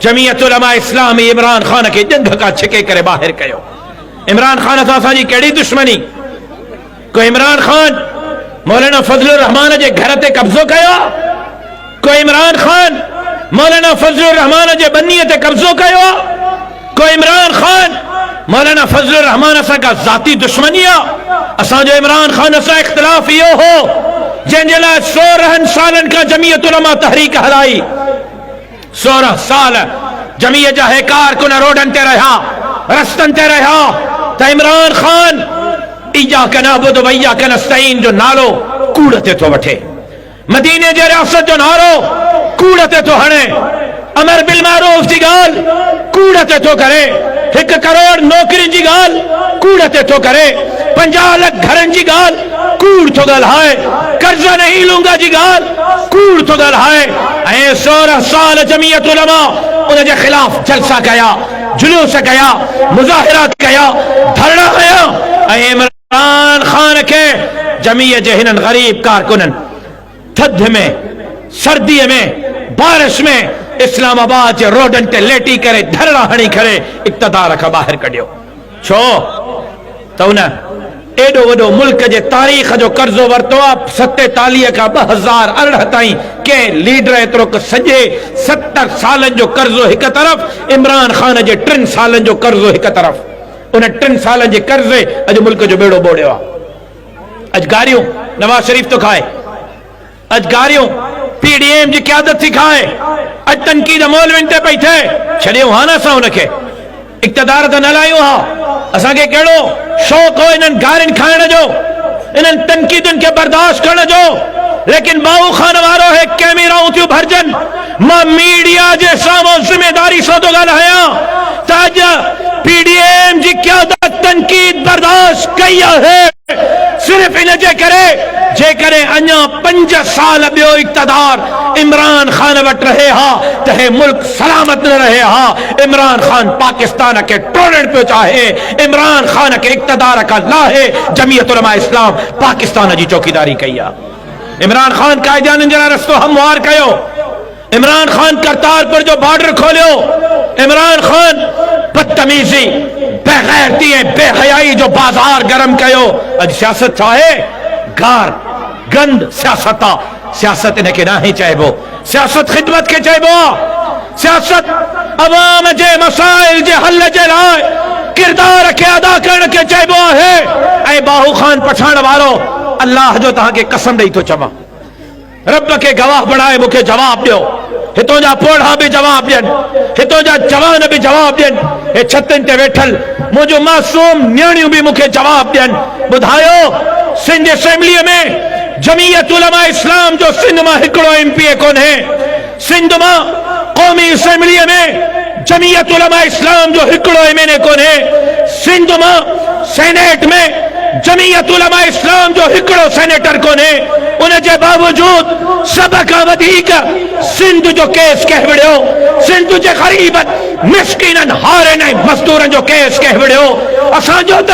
जमीयत उलमा इस्लामी इमरान खान के जंग का छिके करे बाहर कयो। इमरान खान सां असांजी कहिड़ी दुश्मनी? को इमरान खान मौलाना फजलुर रहमान जे घर ते कब्जो कयो? को इमरान खान मौलाना फजलुर रहमान जे बन्नीअ ते कब्जो कयो? को इमरान खान मौलाना फजलुर रहमान असां का ज़ाती दुश्मनी आहे? असांजो इमरान खान सां इख्तिलाफ इहो हो जंहिंजे लाइ 16 सालनि खां जमीयत उलमा तहरीक हलाई। 16 साल जमीयत जा हेकार कुन रोडनि ते रहिया, रस्तनि ते रहिया त इमरान खान इय्याका नअबुदु व इय्याका नस्तईन जो नालो कूड़ ते थो वठे, मदीने जे रियासत जो नालो कूड़ ते थो हणे, अमर बिल मारूफ जी ॻाल्हि कूड़ ते थो करे, 1 करोड़ नौकरियुनि जी ॻाल्हि कूड़ ते थो करे, 50 लाख घरनि जी ॻाल्हि कूड़ थो ॻाल्हाए, कर्ज़ नहीं लूंगा जी ॻाल्हि कूड़ थो ॻाल्हाए। ऐं 16 साल जमीयत उलमा उन जे ख़िलाफ़ जलसा कया, जुलूस कया, मुज़ाहिरात कया, धरना कया। ऐं इमरान खान के जमीयत जे हिननि ग़रीब कारकुननि थधि में, सर्दीअ में, बारिश में इस्लामाबाद जे रोडनि ते लेटी करे धरना हणी करे इक़्तिदार खां ॿाहिरि कढियो। छो त उन एडो वडो मुल्क जे तारीख़ जो कर्ज़ो वरतो आहे। 47 खां 2018 ताईं के लीडर एतिरो सॼे 70 सालनि जो कर्ज़ो हिक तरफ़, इमरान खान जे 3 सालनि जो कर्ज़ो हिक तरफ़। उन 3 सालनि जे कर्ज़े अॼु मुल्क जो बेड़ो बोड़ियो आहे। अॼु गारियूं नवाज़ शरीफ तो खाए, अॼु गारियूं PDM जी क़यादत थी खाए, अॼु तनक़ीद मौलवियुनि ते पई थिए। छॾियूं हा न असां हुनखे, इक़्तिदार त न लायूं हा। असांखे कहिड़ो शौक़ु हो इन्हनि गारियुनि खाइण जो, इन्हनि तनक़ीदुनि खे बर्दाश्त करण जो। लेकिन बाऊ खान वारो है कैमराऊं थियूं भरजनि, मां मीडिया जे साम्हूं ज़िमेदारी सां थो ॻाल्हायां त अॼु PDM जी क़यादत तनक़ीद बर्दाश्त कई आहे सिर्फ़ इन जे करे जेकॾहिं अञा 5 साल ॿियो इक़्तिदार इमरान खान वटि रहे हा त हे मुल्क सलामत न रहे हा। इमरान खान पाकिस्तान के टोड़ण पियो चाहे, इमरान खान के इक़्तिदार खां लाहे जमीयत उलमा इस्लाम पाकिस्तान जी चौकीदारी कई आहे। इमरान खान कायदाननि जे लाइ रस्तो हमवार कयो, इमरान खान करतारपुर जो बॉर्डर खोलियो, इमरान खान बदतमीजी, बेगैरती, बेहयाई जो बाजार गरम कयो। अॼु सियासत छा आहे? गार गंद सियासत आहे। सियासत इनखे न ही चइबो, सियासत ख़िदमत खे चइबो आहे। सियासत अवाम जे मसाइल जे हल जे लाइ किरदार खे अदा करण खे चइबो आहे। ऐं बाहू खान पठाण वारो अल्लाह जो तव्हांखे कसम ॾेई थो चवां, रब के गवाह बणाए मूंखे जवाब ॾियो। हितों जा पोढ़ा भी जवाब ॾियनि, हितों जा जवान भी जवाब ॾियनि, हे छतनि ते वेठल मुंहिंजो मासूम नियाणियूं भी मूंखे जवाब ॾियनि। ॿुधायो सिंध असेंबलीअ में जमीयत उलमा इस्लाम जो सिंध मां हिकिड़ो MP कोन्हे, सिंध मां क़ौमी असेंबलीअ में जमीयत उलमा इस्लाम जो हिकिड़ो MNA कोन्हे, सिंध मां सेनेट में जमीयत उलमा इस्लाम जो हिकिड़ो सेनेटर कोन्हे। उन जे बावजूद सब खां वधीक सिंध जो केस कंहिं विड़ियो, सिंध जे ग़रीबनि, मिस्किननि, हारनि ऐं मज़दूरनि जो केस कंहिं विड़ियो। असांजो त